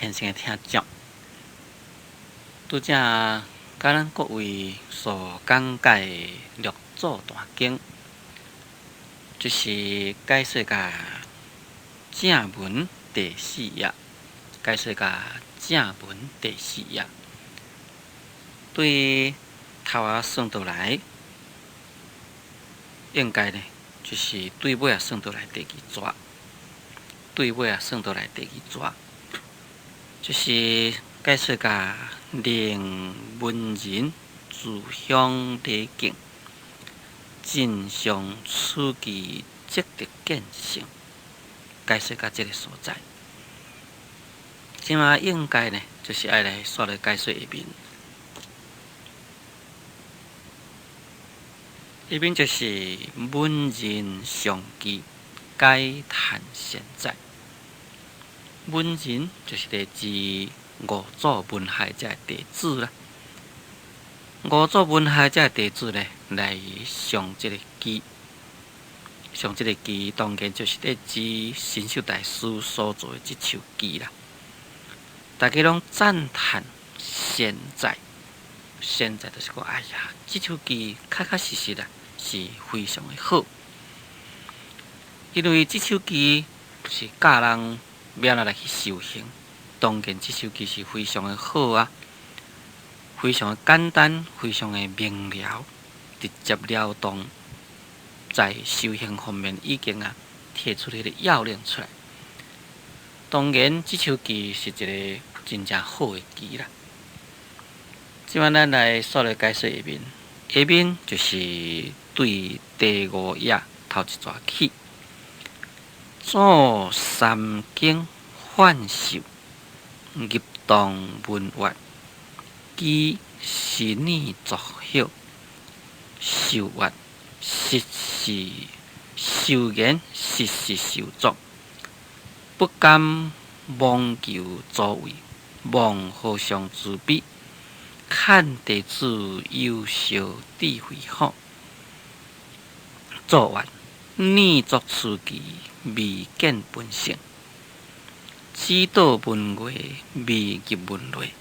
虔诚的听众，拄则甲咱各位所讲解的六祖大经，就是解说甲正文第四页，解说甲正文第四页，对头仔算倒来，应该呢，就是对尾算倒来第二节，对尾算倒来第二节。就是解说甲令文人自享礼敬，正常处其积德见性，解说甲这个所在。即马应该呢，就是爱来煞来解说下面。下面就是文人上记解谈现在。文人就是来自五祖文海这弟子啦。五祖文海这弟子呢，来上这个记，上这个记当然就是来自神秀大师所做的这首记啦。大家拢赞叹现在，现在就是讲，哎呀，这首记确确实实啦，是非常的好，因为这首记是教人要来去修行，当然这首记是非常的好啊，非常的简单，非常的明了，直接了当，在修行方面已经提出迄个要领出来。当然，这首记是一个真正好的记啦。即摆咱来煞来解说下面，下面就是对第五页头一节起。做三经幻受，入动文苑，记神念作晓，受愿实是修言，实是受作，不甘妄求座位，望和尚自比，看弟子优秀智慧好，作愿念作此记。未见本性，知道文way未入文类，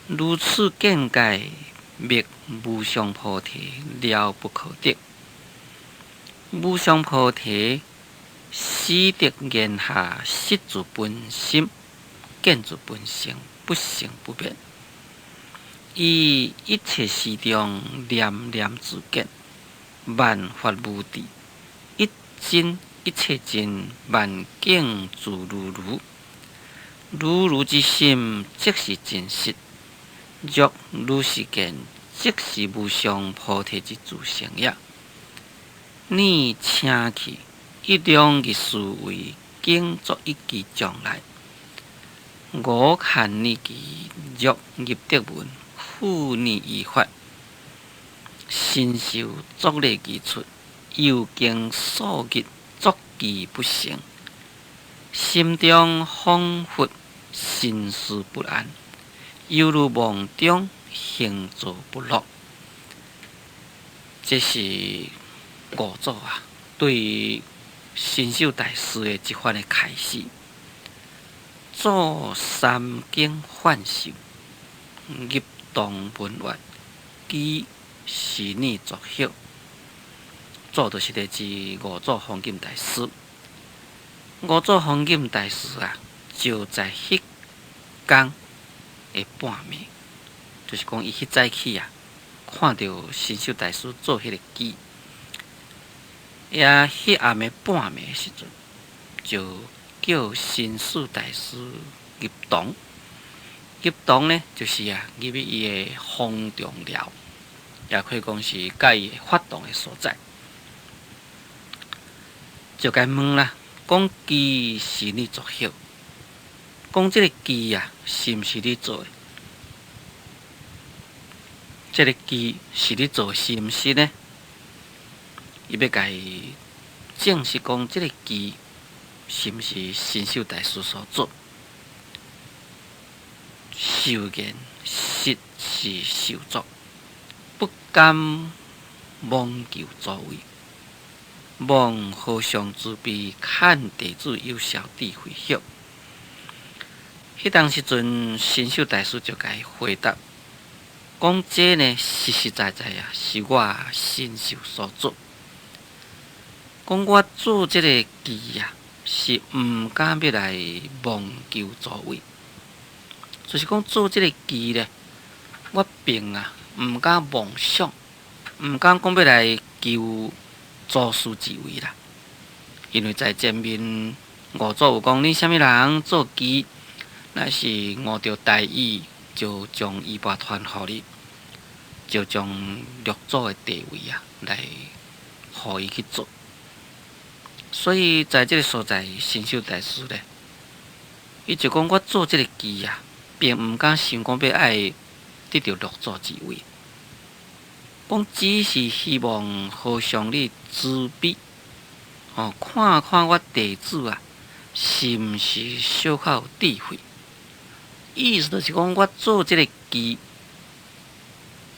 如此见解，灭无上菩提了不可得。无上菩提悉得言下，识自本心，见自本性，不生不灭。以一切时中，念念自见，万法无地，一真。一切真，万境自如如，如如之心，即是真实；若如是见，即是无上菩提之自性也。你请去一量日思维，经作一记将来。我看你记，若入得文，复你依法，身受作力而出，有经所记。作记不成，心中恍惚，心思不安，犹如梦中行走不落。这是五祖对神秀大师的一番的开示。做三经幻受，入动文苑，记神念作晓。做就是来自五祖弘忍大师。五祖弘忍大师就在迄天的半暝，就是讲伊迄早起看到神秀大师做迄个记，迄暗的半暝时阵，就叫神秀大师入堂。入堂呢，就是入去伊的方丈寮，也可以讲是甲伊发动的所在。就该问啦，讲记是你作晓，讲这个记是毋是你做的？这个记是你做，是毋是呢？伊要甲伊证实讲，这个记是毋是神秀大师所做？受言实是受作，不甘妄求座位。望和尚自比，看弟子有效智慧晓。迄当时阵，神秀大师就甲伊回答，讲这呢实实在在啊，是我神秀所做。讲我做这个记啊，是毋敢要来妄求座位，就是讲做这个记咧，我并毋敢妄想，毋敢讲要来求做事之位啦。因为在前面五祖有讲，你啥物人做记，若是悟着大意，就将衣钵传互你，就将六祖的地位来互伊去做。所以在这个所在，神秀大师咧，伊就讲我做这个记并毋敢想讲要爱得到六祖之位，讲只是希望互相你慈悲，看看我弟子是毋是小可有智慧。意思就是讲我做这个记，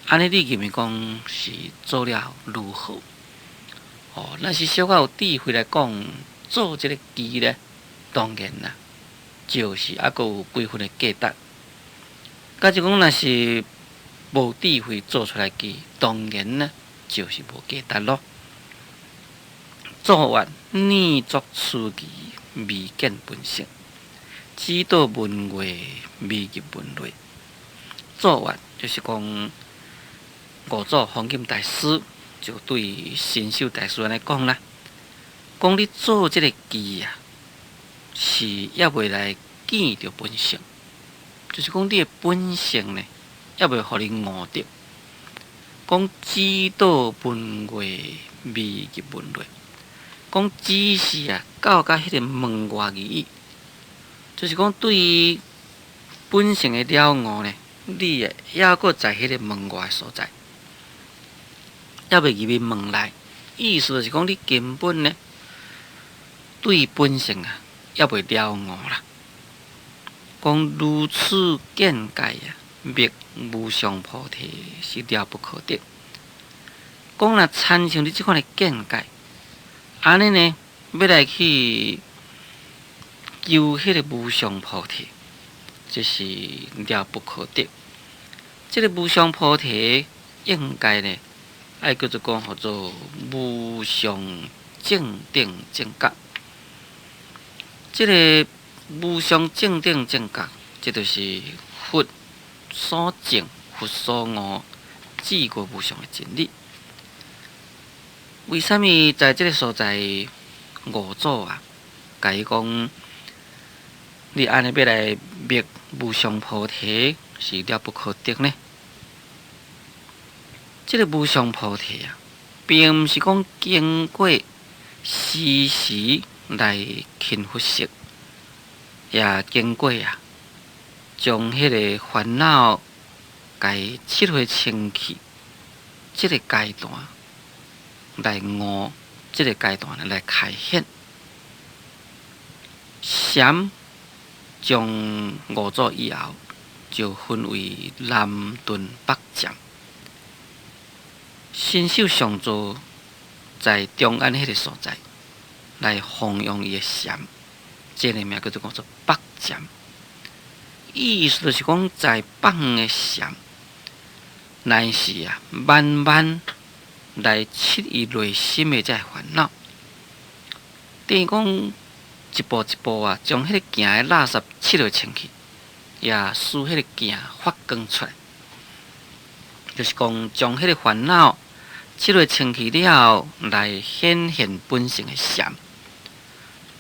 安尼你认为讲是做了如何？若是小可有智慧来讲，做这个记咧，当然就是还佫有几分的价值。甲就讲，若是无智慧做出来记，当然就是无价值咯。作曰：念作此记，未见本性；知道文话，未入文类。作曰就是讲，五祖弘忍大师就对神秀大师安尼讲啦，讲你做这个记是还未来见到本性，就是讲你的本性呢，还未互你悟到。讲知道文话，未入文类。讲只是到甲迄个门外而已，就是讲对于本性的了悟呢，你还佫在迄个门外所在，还未入去门内。意思就是讲，你根本呢对本性还未了悟啦。讲如此见解灭无上菩提是了不可得。讲若参像你即款的见解，安尼呢，要来去求迄个无上菩提，这是了不可得。这个无上菩提应该呢，爱叫做讲做无上正定正觉。这个无上正定正觉，这就是佛所证、佛所悟、至高无上的真理。为什么在这个所在，五祖甲伊讲，你安尼要来灭无上菩提是了不可得呢？这个无上菩提并毋是讲经过时时来勤拂拭，也经过将迄个烦恼甲伊彻底清去，这个阶段来悟，这个阶段来开显。禅将五祖以后，就分为南顿北渐。神秀上座在中间迄个所在来弘扬伊的禅，这个名叫做北渐。意思就是讲，在北的禅，乃是慢慢来切伊内心的这烦恼，等于讲一步一步将迄个行的垃圾切落清去，也使迄个行发光出来。就是讲将迄个烦恼切落清去了后，来显现本性的禅，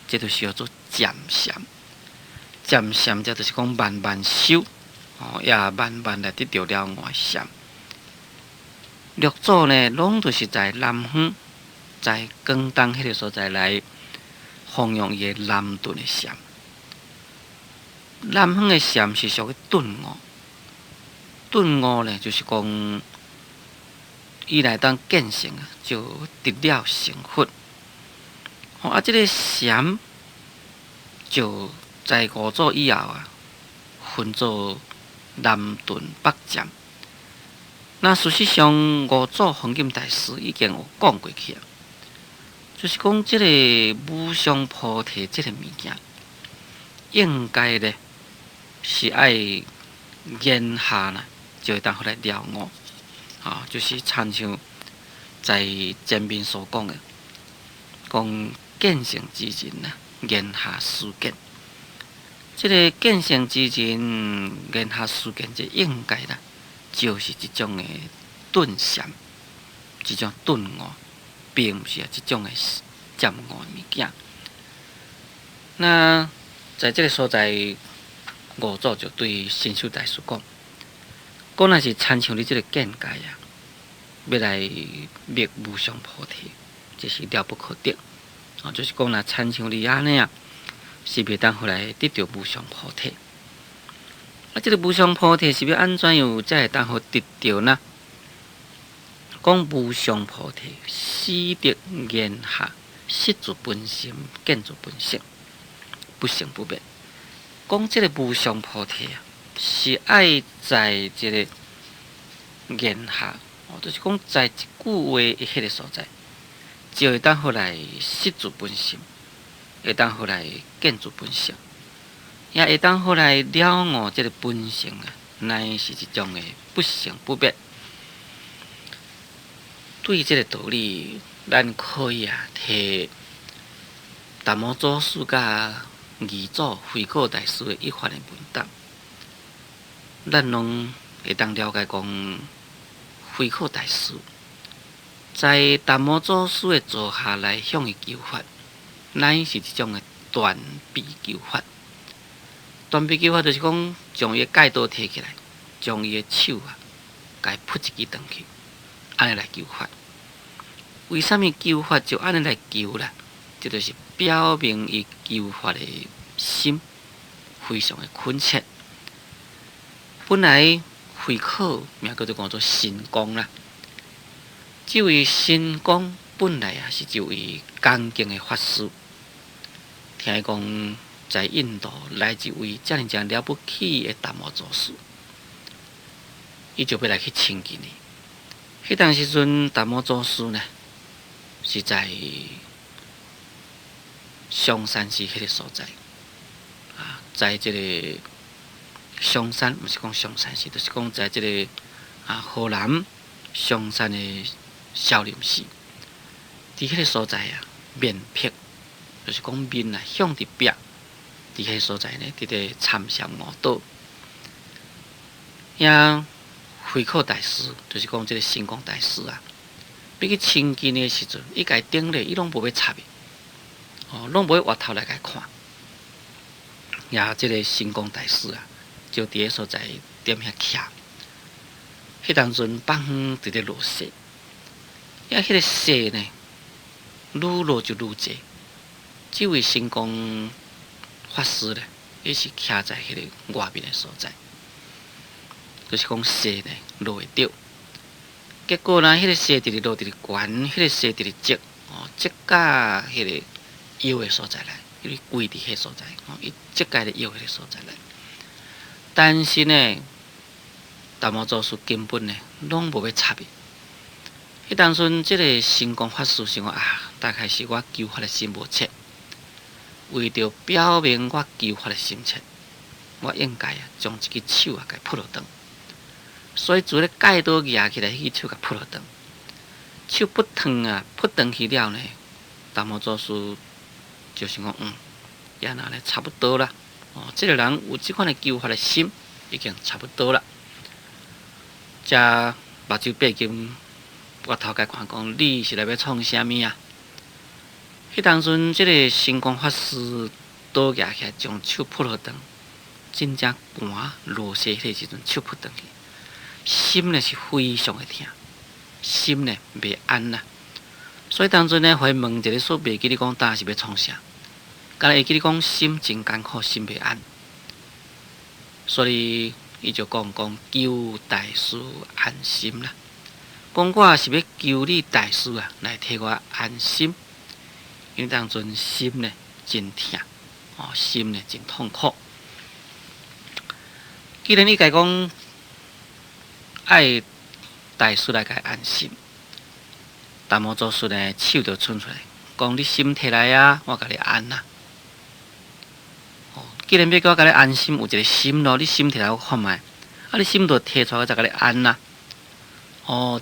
这就是叫做渐禅。渐禅这就是讲慢慢修，也慢慢来得到了悟禅。六祖呢，拢都是在南方，在广东迄个所在来弘扬伊个南顿的禅。南方的禅是属于顿悟，顿悟呢，就是讲伊来当见性就得了成佛。这个禅就在五祖以后分做南顿北渐。那事实上，五祖弘忍大师已经有讲过去就是讲这个无上菩提这个物件，应该呢是爱言下呢，就会当回来了悟。就是参像在前面所讲的，讲见性之人呐，言下思见。这个见性之人言下思见，这应该啦，就是这种的顿禅，这种顿悟，并不是这种的渐悟的物件。那在这个所在，五祖就对新秀大师讲，若是参像你这个见解啊，要来灭无上菩提，这是了不可得。就是讲若参像你安尼啊，是袂当回来得到无上菩提。这个无上菩提是要安怎样才会当好得到呢？讲无上菩提，识得言下，识自本心，见自本性，不生不灭。讲这个无上菩提啊，是爱在这个言下，就是讲在一句话的迄个所在，就会当好来识自本心，会当好来见自本性。也会当好来了悟这个本性啊，乃是一种的不生不灭。对这个道理，咱可以摕达摩祖师甲二祖慧可大师的一番的文档，咱拢会当了解讲，慧可大师在达摩祖师的座下来向伊求法，乃是一种的断臂求法。断臂求法就是讲，将伊的戒刀摕起来，将伊的手甲伊扑一支断去，安尼来求法。为什么求法就安尼来求啦？这就是表明伊求法的心非常的恳切。本来慧可名叫做神光啦，这位神光本来是一位恭敬的法师，听讲在印度来一位遮尔了不起的达摩祖师，伊就要来去亲近伊。迄当时阵，达摩祖师呢是在香山寺迄个所在，在这个香山，不是讲香山寺，就是讲在这个河南香山的少林寺，伫迄个所在面壁，就是讲面向伫壁。伫迄所在呢，伫咧参禅悟道，也慧可大师，就是讲这个神光大师啊，要去亲近的时阵，伊家顶咧，伊拢无要插伊，拢无要回头来甲看。也这个神光大师啊，就伫个所在踮遐徛。迄当阵放远伫咧落雪，迄个雪呢，愈落就愈济。这位神光法师呢，伊是徛在迄个外面的所在，就是讲雪呢落会着。结果呢，迄个雪直直落直直悬，迄个雪直直积，积到迄个腰的所在来，因为跪伫迄所在，伊积到咧腰迄个所在来。但是呢，达摩祖师根本呢，拢无要插伊。迄当阵，即个神光法师想讲大概是我求法的心无切。为着表明我求法的心切，我应该将一只手甲扑落长，所以自咧戒刀举起来，迄只手甲扑落长，手不烫扑长去了呢。达摩祖师就想讲，也那咧差不多啦。这个人有这款的求法的心，已经差不多啦。才目睭闭紧，我头家看讲，你是来要创啥物啊？迄当阵，即个神光法师倒举起来，将手扑落长，真正寒落雪迄个时阵，手扑长去，心呢是非常的痛，心呢袂安啦。所以当阵呢，会问一个说，袂记你讲当是要创啥？敢若会记你讲心真艰苦，心袂安。所以伊就讲求大师安心啦。讲我是要求你大师来替我安心。因为当阵心呢真痛，心呢真痛苦。既然你家讲爱大师来甲安心，达摩祖师呢手就伸出来，讲你心摕来我甲你安啦。既然要叫我甲你安心，有一个心咯，你心摕来我看觅，你心就摕出来，我才甲你安啦。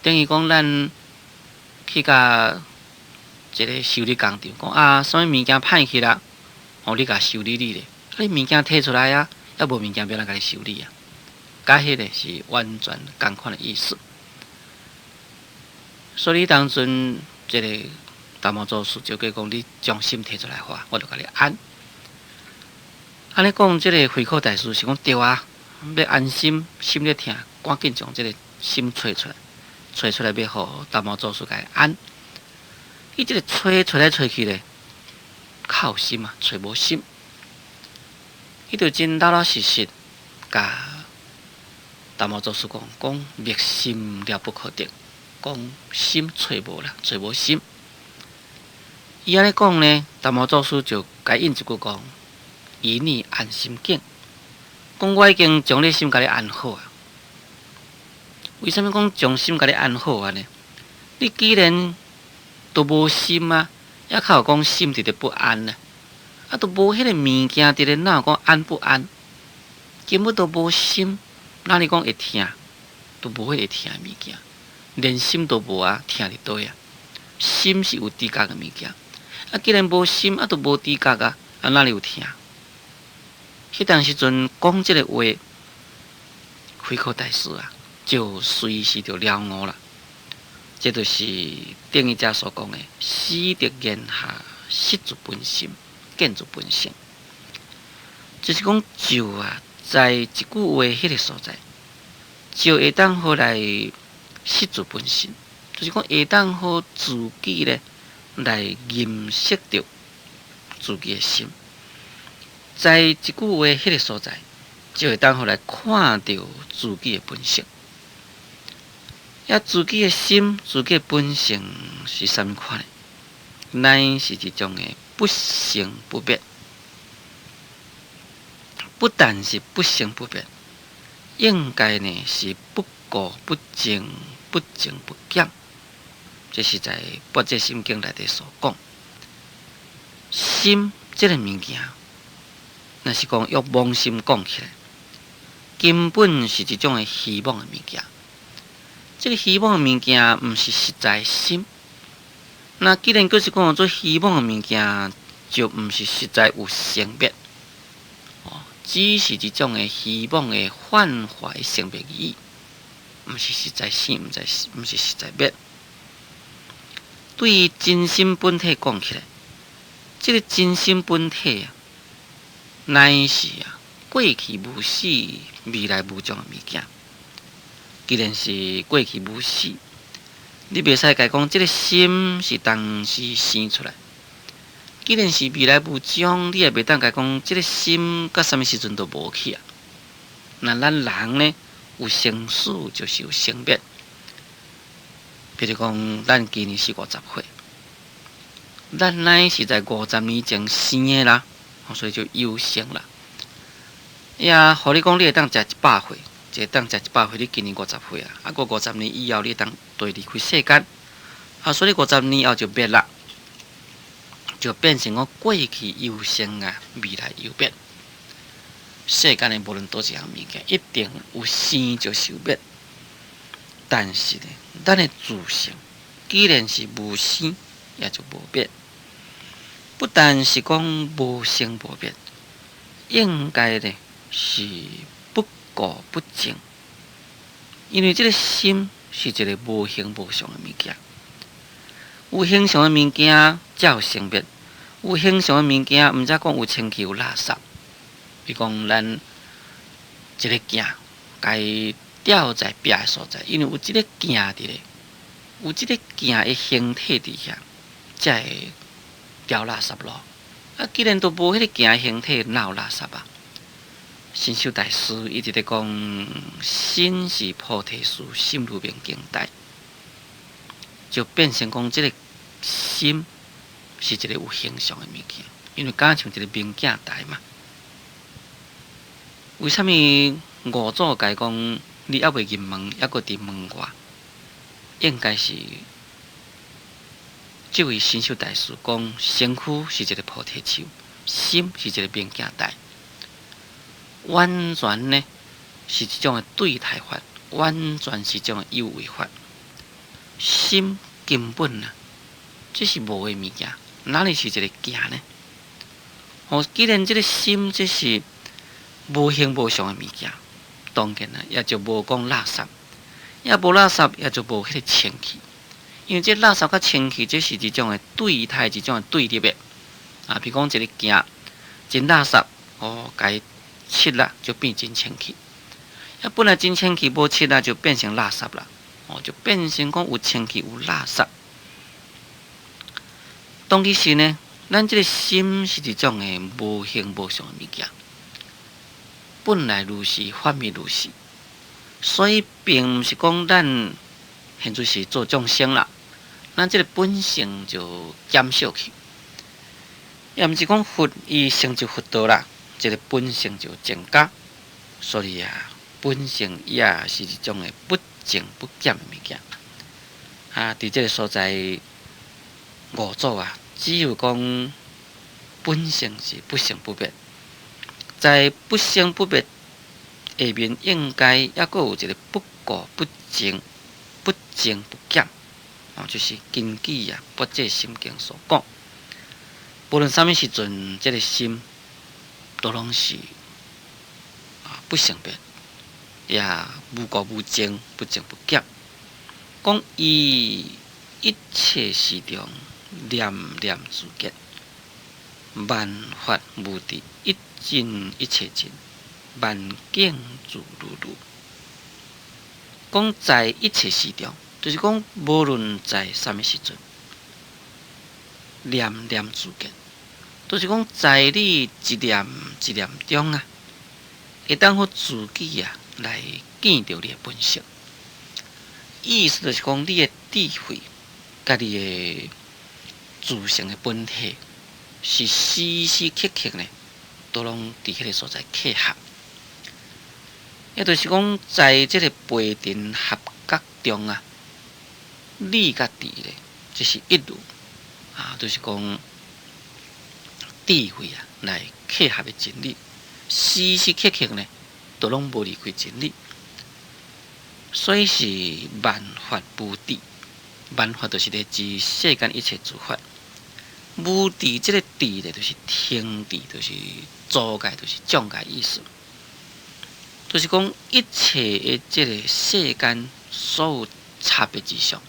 等于讲咱去甲一个修理工厂讲什么物件歹去啦，你甲修理咧，你物件摕出来还无物件要咱甲你修理甲迄个是完全同款的意思。所以当阵这个达摩祖师就讲你将心摕出来我就甲你安。安尼讲，这个慧可大师是讲对要安心，心咧疼，赶紧将这个心找出来，找出来要互达摩祖师甲伊安。伊这个找来找去咧，靠心找无心，伊就真老老实实甲达摩祖师讲灭心了不可得，讲心找无啦，找无心。伊安尼讲呢，达摩祖师就甲应一句讲。以你安心境，讲我已经将你心甲你安好为什么讲将心甲你安好呢？你既然都无心还靠讲心伫咧不安呢？都无迄个物件伫咧哪有讲安不安？根本都无心，哪里讲会疼？都无迄个疼物件，连心都无疼伫倒心是有知觉的物件，既然无心都无知觉哪里有疼？迄当时阵讲这个话，慧可大师就随时就了悟啦。这就是定义者所讲的“死得言下，失自本心，见自本性”。就是讲就在一句话迄个所在，就会当好来失自本性，就是讲会当好自己咧来认识到自己的心。在一句话迄个所在，就会当互来看到自己的本性。自己的心、自己的本性是啥物款的？乃是一种的不生不灭。不但是不生不灭，应该呢是不垢不净、不净不减。这是在《般若心经》内底所讲。心这个物件。若是讲用妄心讲起来，根本是一种虚妄的物件。这个虚妄的物件，毋是实在心。那既然佫是讲做虚妄的物件，就毋是实在有生灭。只是一种虚妄的幻化生灭意，毋是实在心，毋是实在灭。对于真心本体讲起来，这个真心本体乃是过去无死、未来无终的物件。既然是过去无死，你袂使讲这个心是当时生出来。既然是未来无终，你也袂当讲这个心到什么时阵都无去那咱人呢，有生死就是有生灭。比如讲，咱今年是50岁，咱乃是在50年前生的啦。所以就优先啦。互你讲，你会当食100岁，会当食100岁，你今年50岁过50年以后，你会当对离开世间。所以50年后就灭啦，就变成我过去优先未来又灭。世间的无论多一项物件，一定有生就是有灭。但是呢，咱的自性既然是无生，也就无灭。不但是讲无生无灭，应该呢是不垢不净，因为这个心是一个无形无相的物件。有形象的物件才有生灭，有形象的物件毋则讲有清气有垃圾。比如讲咱一个镜，该吊在壁的所在，因为有这个镜伫咧，有这个镜的形体伫遐，才会掉垃圾咯。既然都无迄个镜形体，哪有垃圾神秀大师一直在讲，心是菩提树，心如明镜台，就变成讲这个心是一个有形象的物件，因为敢像一个明镜台嘛。为什么五祖甲伊讲，你还未入门，还阁伫门外？应该是这位神秀大师讲，身躯是一个菩提树，心是一个明镜台。完全呢是一种的对待法，完全是一种的有为法。心根本啊，这是无的物件，哪里是一个行呢？既然这个心这是无形无相的物件，当然啦，也就无讲垃圾，也无垃圾，也就无迄个清气。因为这垃圾甲清气，这是一种的对待，一种的对立的。比如讲一个行真垃圾，该切啦就变真清气；本来真清气无切啦，就变成垃圾啦。就变成讲有清气有垃圾。当其时呢，咱这个心是一种的无形无相的物件，本来如是，反面如是。所以并不是讲咱现在是做众生啦，咱这个本性就减少去。也毋是讲佛伊成就佛道啦，这个本性就增加。所以本性也是一种的不增不减的物件。伫这个所在五祖只有讲本性是不生不灭，在不生不灭下面，应该也阁有一个不垢不净、不增不减。就是根据不这心经所讲，无论什么时阵，这个心都拢是不生灭，也无垢无净，不增不减。讲伊一切时中，念念自觉，万法无敌，一真一切真，万境自如如。讲在一切时中，就是讲无论在什么时阵，念念自觉，就是讲在你一念一念中会当互自己来见到你的本性。意思就是讲，你的智慧，甲你的自性的本体，是时时刻刻呢，都拢伫迄个所在契合。也就是讲，在这个培den合觉中你甲智咧，这是一路就是讲智慧来契合的真理，时时刻刻呢，都拢无离开真理。所以是万法无敌，万法就是咧指世间一切诸法。无敌这个敌咧，就是天敌，就是阻碍，就是障碍意思。就是讲一切的这个世间所有差别之相，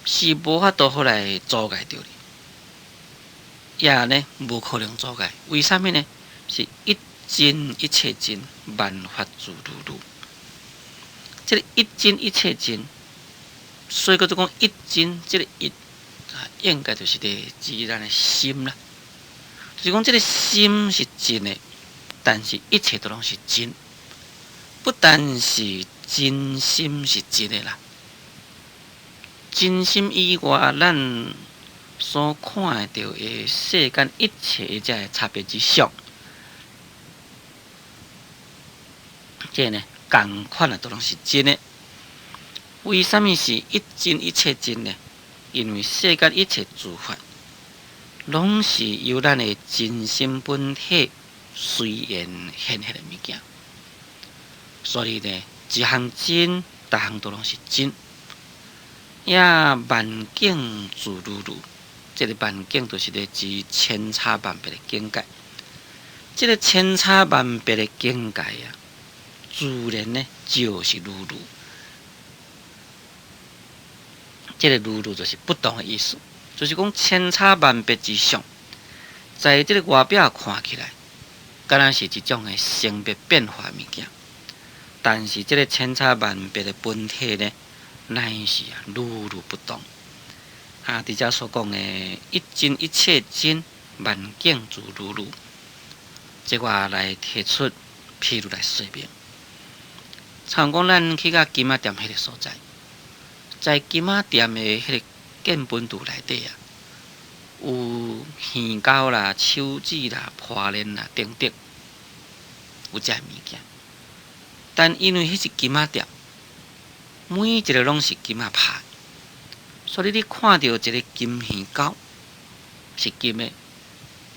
是无法度好来阻碍到你，也呢无可能阻碍。为什么呢？是一真一切真，万法自如如。这个一真一切真，所以叫做讲一真，这个一应该就是咧指咱的心啦。就是讲这个心是真的，但是一切都拢是真，不但是真心是真的啦，真心以外，咱所看到的世间一切这个差别之相，这呢同款都拢是真的。为什么是一真一切真呢？因为世间一切诸法，拢是由咱的真心本体随缘现现的物件。所以呢，一项真，逐项都拢是真。也万境自如如，这个万境就是咧指千差万别的境界。这个千差万别的境界自然呢就是如如。这个如如就是不同的意思，就是讲千差万别之相，在这个外表看起来，敢若是一种的性别变化的物件，但是这个千差万别的本体呢，乃是如如不动。伫遮所讲的一真一切真，万境自如如，这我来提出譬如来说明。像讲咱去到金仔店迄个所在，在金仔店的迄个见本图内底有鱼糕啦、手指啦、破链啦等等，有遮物件。但因为迄是金仔店，每一个拢是金仔拍，所以你看到一个金鱼糕是金的，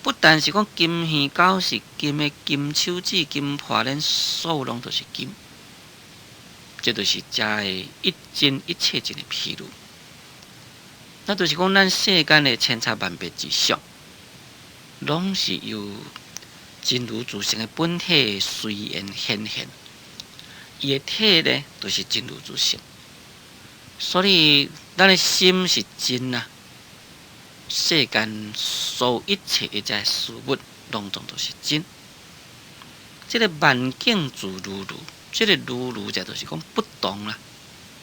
不但是讲金鱼狗是金的金手指、金破链，所有拢都是金。这就是食的一真一切真的譬如。那就是讲，咱世间的千差万别之相，拢是由真如自性的本体随缘显现。伊的体呢，都是真如自性。所以，咱的心是真啊。世间所有一切一切事物，拢总都是真。这个万境自如如，这个如如者就是讲不动啦、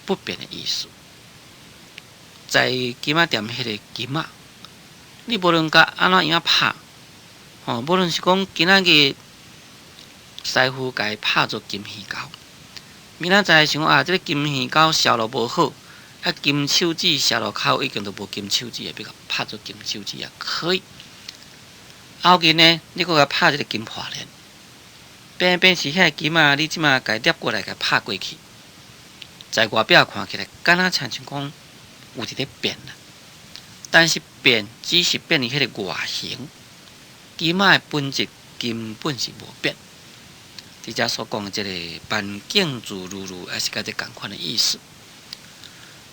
不变的意思。在金仔店迄个金仔，你无论甲安怎样拍，无论是讲今仔日师傅甲伊拍做金鱼狗，明仔载想这个金鱼狗烧了无好，金手指烧了口已经都无金手指，要甲拍做金手指也可以。后日呢，你搁甲拍这个金破链，偏是遐金仔，你即马甲伊捏过来，甲拍过去，在外表看起来，敢若像讲有伫咧变啦。但是变只是变伊迄个外形，金仔的本质根本是无变。伫遮所讲的这个万境自如如，也是甲这共款的意思。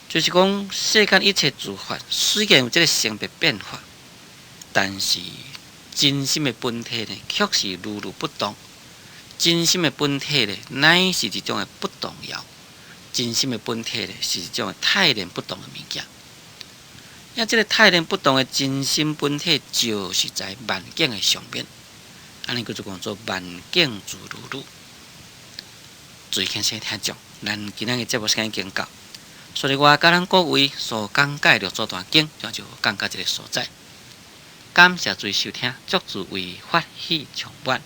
就是讲世间一切诸法，虽然有这个性别变化，但是真心的本体呢，却是如如不动。真心的本体呢，乃是一种的不动摇。真心的本体呢，是一种的泰然不动的物件。这个泰然不动的真心本体，就是在万境的上面。安尼叫做讲做万境自如如。最轻声听众，咱今日的节目时间已经到，所以我甲咱各位所讲解的这段经，就讲到这个所在。感谢诸位收听，祝诸位法喜充满。